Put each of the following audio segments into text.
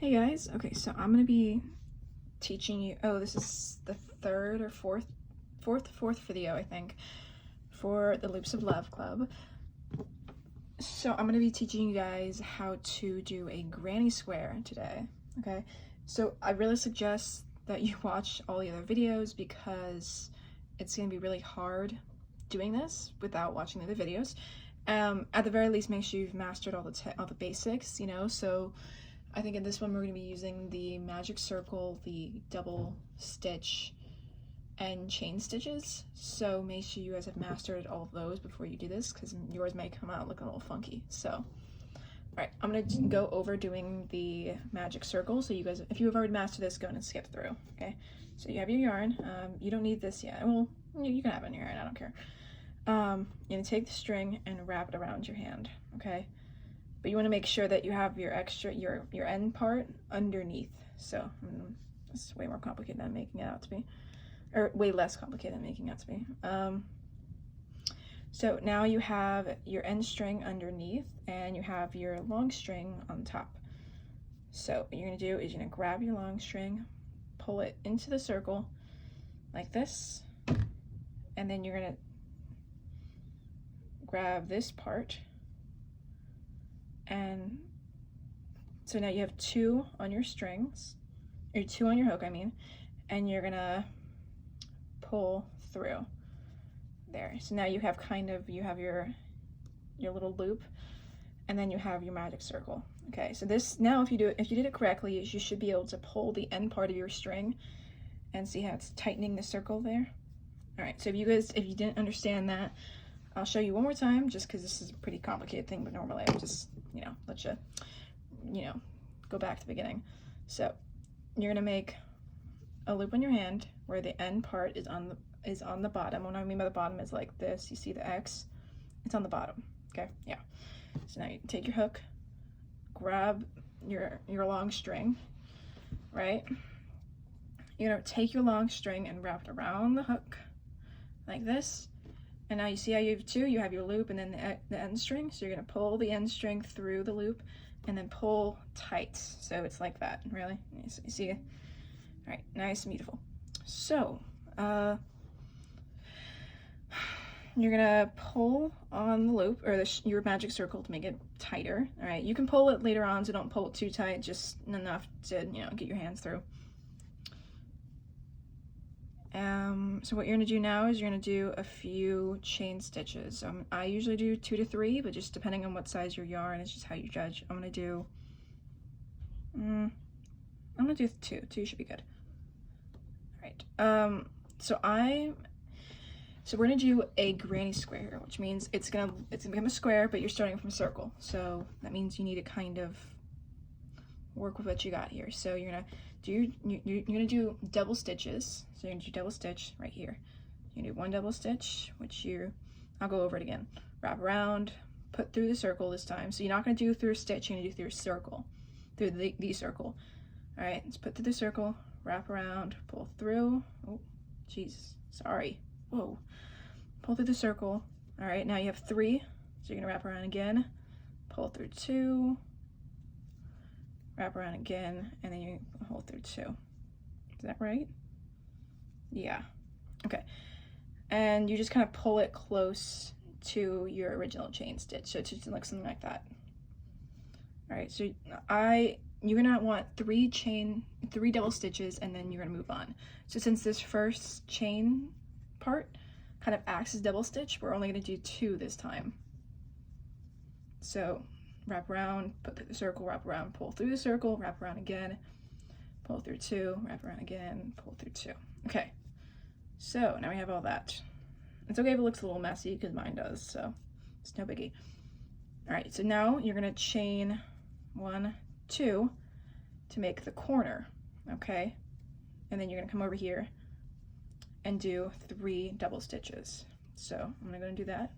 Hey guys, okay, so I'm gonna be teaching you, this is the third or fourth video, I think, for the Loops of Love Club. So I'm gonna be teaching you guys how to do a granny square today, okay? So I really suggest that you watch all the other videos because it's gonna be really hard doing this without watching the other videos. At the very least, make sure you've mastered all the basics, you know, so I think in this one we're going to be using the magic circle, the double stitch, and chain stitches. So make sure you guys have mastered all of those before you do this, because yours may come out looking a little funky. So, alright, I'm going to go over doing the magic circle. So you guys, if you have already mastered this, go ahead and skip through, okay? So you have your yarn. You don't need this yet. Well, you can have it in your yarn, I don't care. You're going to take the string and wrap it around your hand, okay? But you want to make sure that you have your your end part underneath. So it's way more complicated than I'm making it out to be, or way less complicated than making it out to be. So now you have your end string underneath and you have your long string on top. So what you're going to do is you're going to grab your long string, pull it into the circle like this, and then you're going to grab this part. And so now you have two on your strings, or two on your hook, I mean, and you're gonna pull through there. So now you have your little loop, and then you have your magic circle. Okay, so this, now if you did it correctly, you should be able to pull the end part of your string and see how it's tightening the circle there. All right, so if you didn't understand that, I'll show you one more time, just because this is a pretty complicated thing, but normally I would just, let you, go back to the beginning. So you're gonna make a loop on your hand where the end part is on the bottom. What I mean by the bottom is like this. You see the X? It's on the bottom. Okay, yeah. So now you take your hook, grab your long string, right? You're gonna take your long string and wrap it around the hook like this. And now you see how you have two, you have your loop and then the end string. So you're gonna pull the end string through the loop and then pull tight. So it's like that, really. You see it? All right, nice and beautiful. So, you're gonna pull on the loop, or your magic circle to make it tighter. All right, you can pull it later on, so don't pull it too tight, just enough to, get your hands through. So what you're going to do now is you're going to do a few chain stitches. I usually do 2 to 3, but just depending on what size your yarn, it's just how you judge. I'm going to do 2. 2 should be good. All right. So we're going to do a granny square, which means it's going to become a square, but you're starting from a circle. So that means you need to kind of work with what you got here. So you're gonna do double stitches. So you're gonna do double stitch right here. You're gonna do 1 double stitch, which I'll go over it again. Wrap around, put through the circle this time. So you're not gonna do through a stitch, you're gonna do through a circle, through the circle. All right, let's put through the circle, wrap around, pull through. Oh, jeez, sorry. Whoa, pull through the circle. All right, now you have 3. So you're gonna wrap around again, pull through 2. Wrap around again, and then you hold through 2. Is that right? Yeah. Okay. And you just kind of pull it close to your original chain stitch, so it just looks something like that. All right. So you're gonna want 3 double stitches, and then you're gonna move on. So since this first chain part kind of acts as double stitch, we're only gonna do 2 this time. So wrap around, put through the circle, wrap around, pull through the circle, wrap around again, pull through 2, wrap around again, pull through 2. Okay, so now we have all that. It's okay if it looks a little messy, because mine does, so it's no biggie. All right, so now you're gonna chain 1, 2 to make the corner, okay? And then you're gonna come over here and do 3 double stitches. So I'm gonna do that.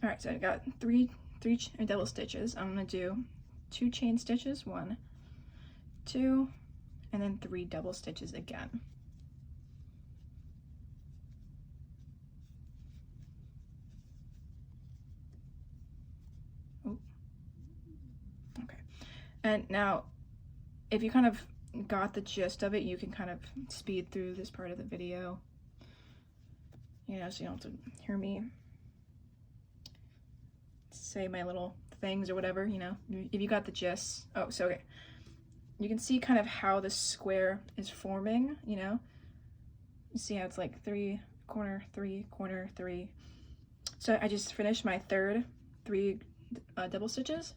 All right, so I got 3 double stitches. I'm gonna do 2 chain stitches, 1, 2, and then 3 double stitches again. Ooh. Okay, and now if you kind of got the gist of it, you can kind of speed through this part of the video, you know, so you don't have to hear me say my little things or whatever, you know, if you got the gist. Oh, so okay, you can see kind of how the square is forming, you know, you see how it's like 3 corner 3 corner 3. So I just finished my third 3 double stitches,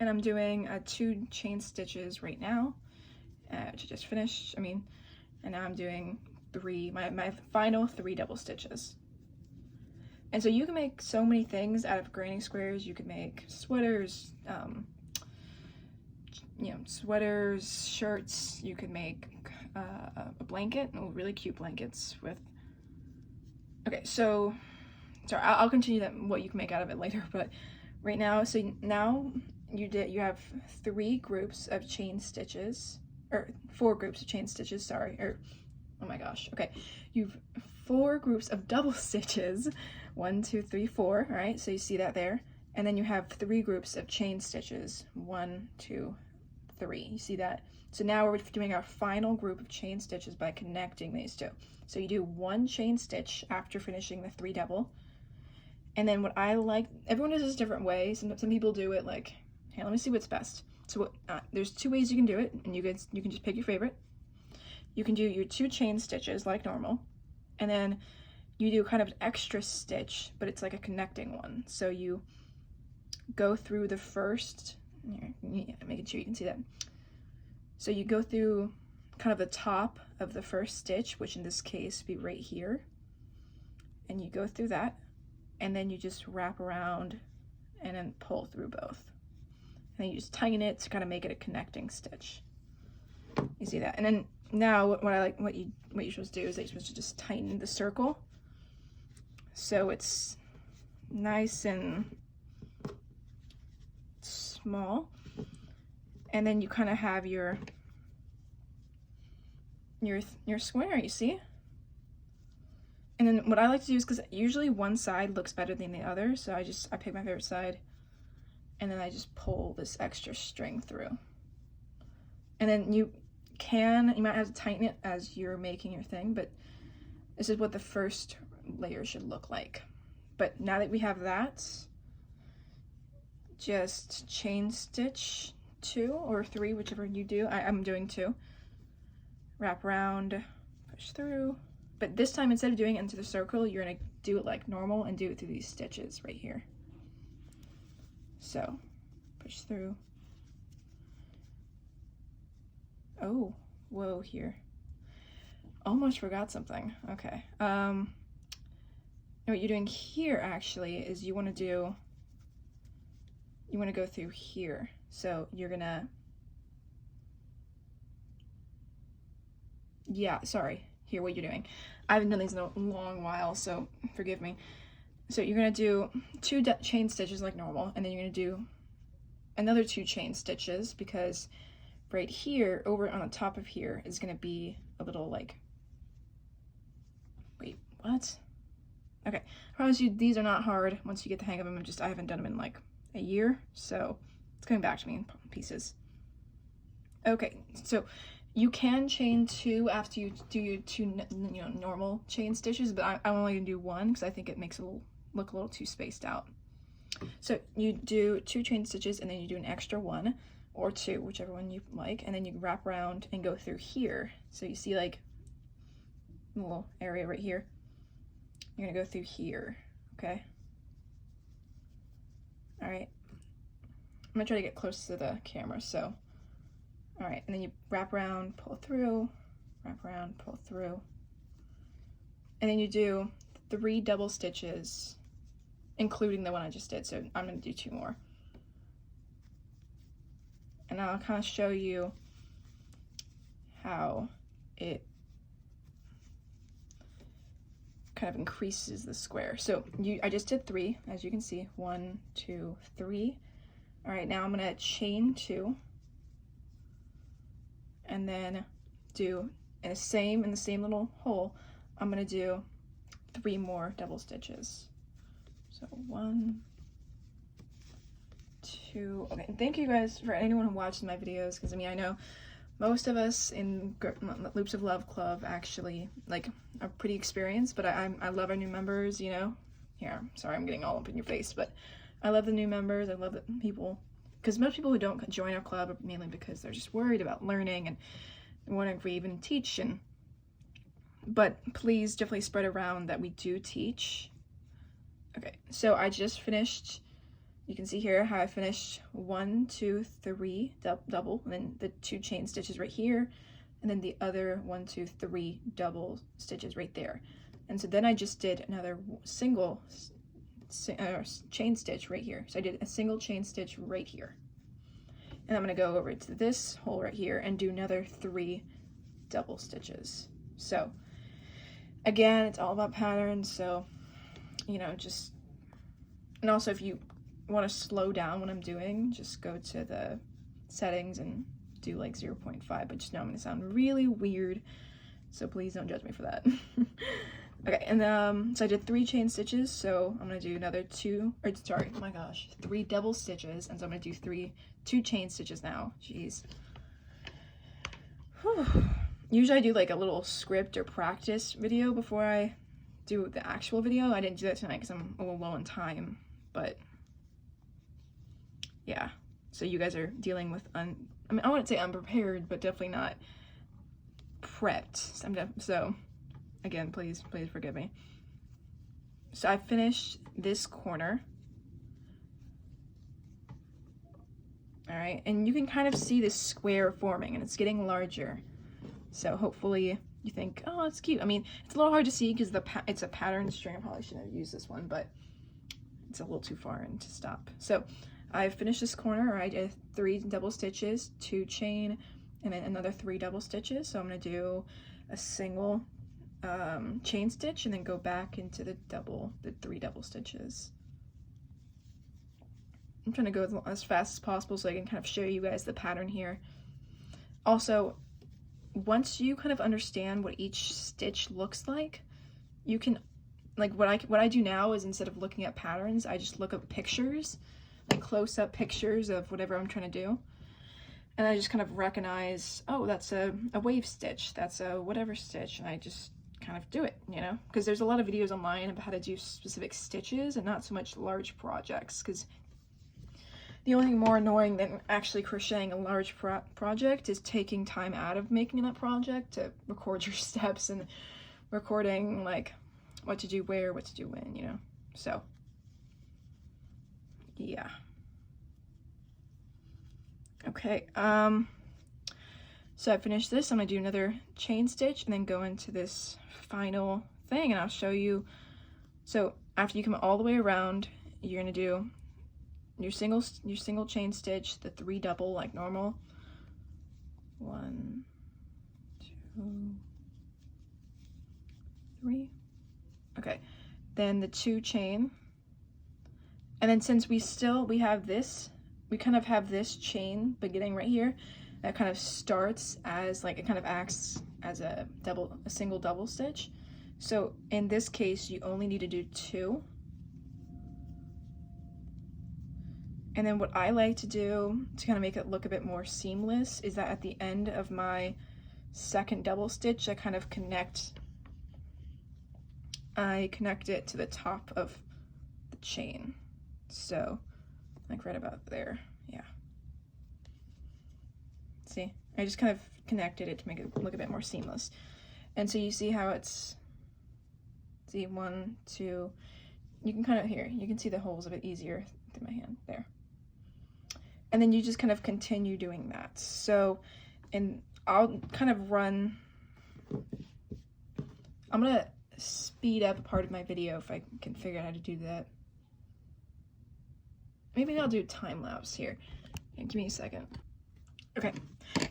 and I'm doing 2 chain stitches right now, which I just finished, and now I'm doing my final 3 double stitches. And so you can make so many things out of granny squares. You can make sweaters, you know, sweaters, shirts. You could make a blanket, really cute blankets with. Okay, so sorry, I'll continue that what you can make out of it later. But right now, so now you have 3 groups of chain stitches, or 4 groups of chain stitches. Sorry, or oh my gosh. Okay, you've 4 groups of double stitches. 1, 2, 3, 4. All right, so you see that there, and then you have 3 groups of chain stitches. 1, 2, 3. You see that? So now we're doing our final group of chain stitches by connecting these 2. So you do 1 chain stitch after finishing the 3 double, and then what I like, everyone does this different way. Some people do it like, hey, let me see what's best. So there's 2 ways you can do it, and you can just pick your favorite. You can do your 2 chain stitches like normal, and then you do kind of an extra stitch, but it's like a connecting one. So you go through the first, making sure you can see that. So you go through kind of the top of the first stitch, which in this case would be right here, and you go through that, and then you just wrap around and then pull through both. And then you just tighten it to kind of make it a connecting stitch. You see that? And then now what you're supposed to do is that you're supposed to just tighten the circle so it's nice and small, and then you kind of have your square, you see? And then what I like to do is, because usually one side looks better than the other, so I pick my favorite side, and then I just pull this extra string through. And then you might have to tighten it as you're making your thing, but this is what the first layer should look like. But now that we have that, just chain stitch 2 or 3, whichever you do. I'm doing 2. Wrap around, push through. But this time, instead of doing it into the circle, you're gonna do it like normal and do it through these stitches right here. So, push through. Oh, whoa, here. Almost forgot something. Okay. What you're doing here actually is you want to go through here. So you're gonna, here what you're doing. I haven't done these in a long while, so forgive me. So you're gonna do 2 chain stitches like normal, and then you're gonna do another 2 chain stitches, because right here, over on the top of here, is gonna be a little like, wait, what? Okay, I promise you these are not hard once you get the hang of them. I haven't done them in like a year, so it's coming back to me in pieces. Okay, so you can chain 2 after you do your 2 normal chain stitches, but I'm only gonna do 1 because I think it makes it look a little too spaced out. So you do 2 chain stitches, and then you do an extra 1 or 2, whichever one you like, and then you wrap around and go through here. So you see like a little area right here. You're gonna go through here, okay? All right, I'm gonna try to get close to the camera, so, all right, and then you wrap around, pull through, wrap around, pull through, and then you do 3 double stitches, including the one I just did, so I'm gonna do 2 more. And I'll kind of show you how it kind of increases the square. So I just did 3, as you can see, 1, 2, 3. All right, now I'm gonna chain 2, and then do in the same little hole, I'm gonna do 3 more double stitches. So 1, 2. Okay, and thank you guys for anyone who watches my videos, because I mean, I know most of us in Loops of Love Club actually like are pretty experienced, but I love our new members, you know. Here, sorry, I'm getting all up in your face, but I love the new members. I love the people, because most people who don't join our club are mainly because they're just worried about learning and wondering if we even teach. But please definitely spread around that we do teach. Okay, so I just finished. You can see here how I finished 1, 2, 3 double, and then the 2 chain stitches right here, and then the other 1, 2, 3 double stitches right there. And so then I just did another single chain stitch right here. So I did a single chain stitch right here. And I'm gonna go over to this hole right here and do another 3 double stitches. So again, it's all about patterns, so you know, just, and also if you want to slow down what I'm doing, just go to the settings and do like 0.5, but just know I'm gonna sound really weird, so please don't judge me for that. Okay, and so I did 3 chain stitches, so I'm gonna do another 3 double stitches, and so I'm gonna do 2 chain stitches now. Jeez. Whew. Usually I do like a little script or practice video before I do the actual video. I didn't do that tonight because I'm a little low on time, but yeah. So you guys are dealing with I wouldn't say unprepared, but definitely not prepped. So again, please forgive me. So I finished this corner. All right, and you can kind of see this square forming, and it's getting larger. So hopefully you think, oh, it's cute. I mean, it's a little hard to see because it's a pattern string. I probably shouldn't have used this one, but it's a little too far in to stop. So I finished this corner. I did 3 double stitches, 2 chain, and then another 3 double stitches. So I'm gonna do a single chain stitch and then go back into the 3 double stitches. I'm trying to go as fast as possible so I can kind of show you guys the pattern here. Also, once you kind of understand what each stitch looks like, you can, like what I do now is instead of looking at patterns, I just look up pictures, like close-up pictures of whatever I'm trying to do. And I just kind of recognize, oh, that's a wave stitch, that's a whatever stitch, and I just kind of do it, you know? Because there's a lot of videos online about how to do specific stitches and not so much large projects, because the only thing more annoying than actually crocheting a large project is taking time out of making that project to record your steps and recording like what to do where, what to do when, you know? So, yeah. Okay, so I finished this. I'm gonna do another chain stitch and then go into this final thing, and I'll show you. So after you come all the way around, you're gonna do your single chain stitch, the 3 double like normal. 1, 2, 3. Okay, then the 2 chain, and then since we have this, we kind of have this chain beginning right here that kind of starts as like, it kind of acts as a single double stitch. So in this case, you only need to do 2. And then what I like to do to kind of make it look a bit more seamless is that at the end of my second double stitch, I kind of connect it to the top of the chain. So like right about there, yeah. See, I just kind of connected it to make it look a bit more seamless. And so you see how it's, see 1, 2, you can kind of, here, you can see the holes a bit easier through my hand there. And then you just kind of continue doing that. So, and I'll kind of run, I'm gonna speed up a part of my video if I can figure out how to do that. Maybe I'll do time lapse here. Yeah, give me a second. Okay,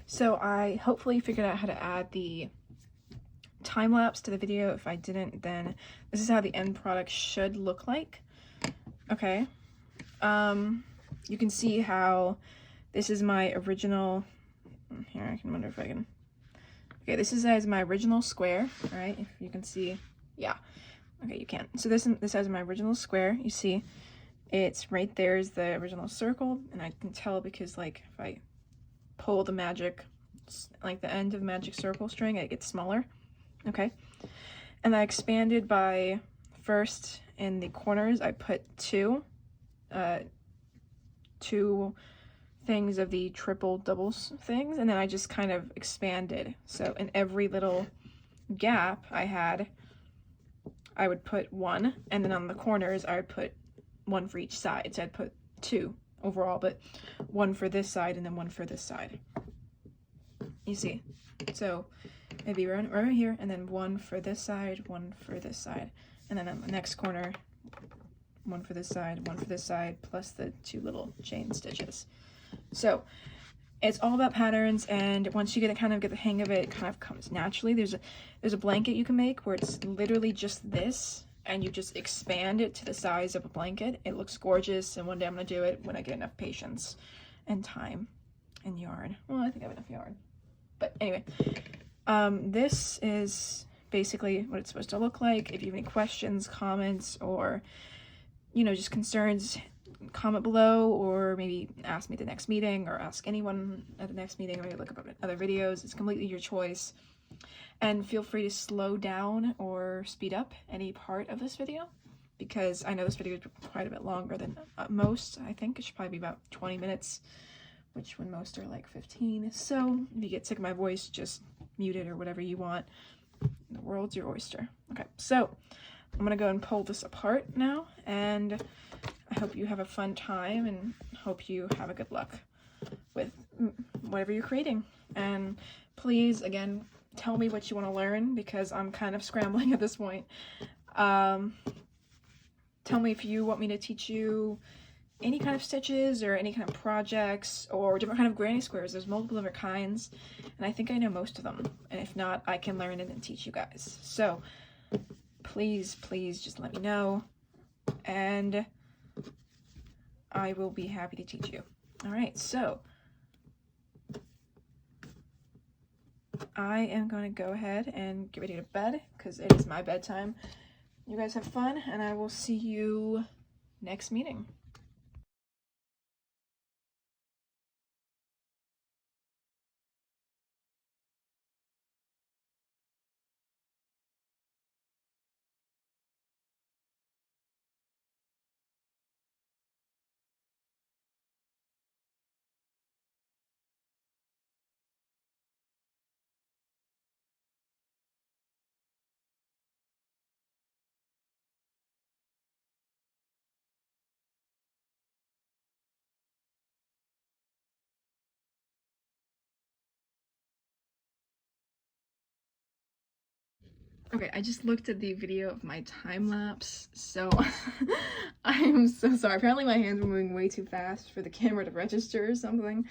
so I hopefully figured out how to add the time lapse to the video. If I didn't, then this is how the end product should look like. Okay. You can see how this is my original here, I can wonder if I can, okay, this is as my original square, all right, if you can see, yeah, okay, you can. So this is my original square, you see, it's right there is the original circle, and I can tell because, like, if I pull the magic, like the end of magic circle string, it gets smaller, okay? And I expanded by, first in the corners, I put two things of the triple doubles things, and then I just kind of expanded. So in every little gap I had, I would put one, and then on the corners I would put one for each side. So I'd put two overall, but one for this side and then one for this side. You see? So it'd be right here, and then one for this side, one for this side, and then on the next corner, one for this side, one for this side, plus the two little chain stitches. So it's all about patterns, and once you get the hang of it, it kind of comes naturally. There's a blanket you can make where it's literally just this, and you just expand it to the size of a blanket. It looks gorgeous, and one day I'm gonna do it when I get enough patience and time and yarn. Well, I think I have enough yarn. But anyway, this is basically what it's supposed to look like. If you have any questions, comments, or, you know, just concerns, comment below, or maybe ask me at the next meeting, or ask anyone at the next meeting, or maybe look up other videos. It's completely your choice. And feel free to slow down or speed up any part of this video, because I know this video is quite a bit longer than most. I think it should probably be about 20 minutes, which when most are like 15. So if you get sick of my voice, just mute it or whatever you want. The world's your oyster. Okay, so I'm gonna go and pull this apart now, and I hope you have a fun time, and hope you have a good luck with whatever you're creating. And please, again, tell me what you want to learn, because I'm kind of scrambling at this point. Tell me if you want me to teach you any kind of stitches, or any kind of projects, or different kind of granny squares. There's multiple different kinds, and I think I know most of them. And if not, I can learn it and teach you guys. So please, please just let me know, and I will be happy to teach you. All right, so I am going to go ahead and get ready to bed, because it is my bedtime. You guys have fun, and I will see you next meeting. Okay, I just looked at the video of my time lapse, so I'm so sorry. Apparently my hands were moving way too fast for the camera to register or something.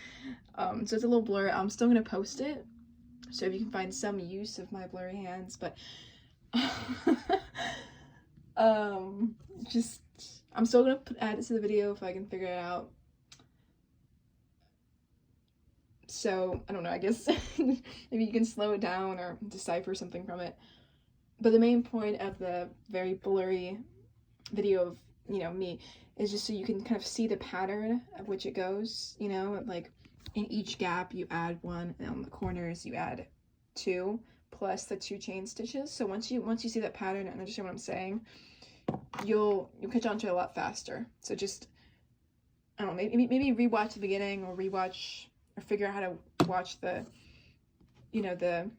So it's a little blurry. I'm still gonna post it, so if you can find some use of my blurry hands, but I'm still gonna add it to the video if I can figure it out. So I don't know, I guess maybe you can slow it down or decipher something from it. But the main point of the very blurry video of, you know, me is just so you can kind of see the pattern of which it goes, you know, like in each gap you add one, and on the corners you add two, plus the two chain stitches. So once you see that pattern and understand what I'm saying, you'll catch on to it a lot faster. So just, I don't know, maybe rewatch the beginning, or rewatch, or figure out how to watch the, you know, the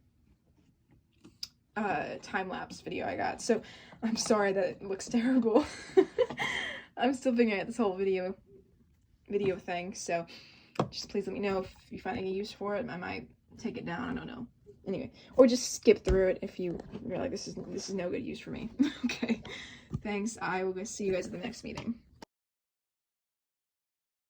time-lapse video I got. So I'm sorry that it looks terrible. I'm still figuring out this whole video thing, so just please let me know if you find any use for it. I might take it down, I don't know. Anyway, or just skip through it if you're like, this is no good use for me. Okay, thanks. I will go see you guys at the next meeting.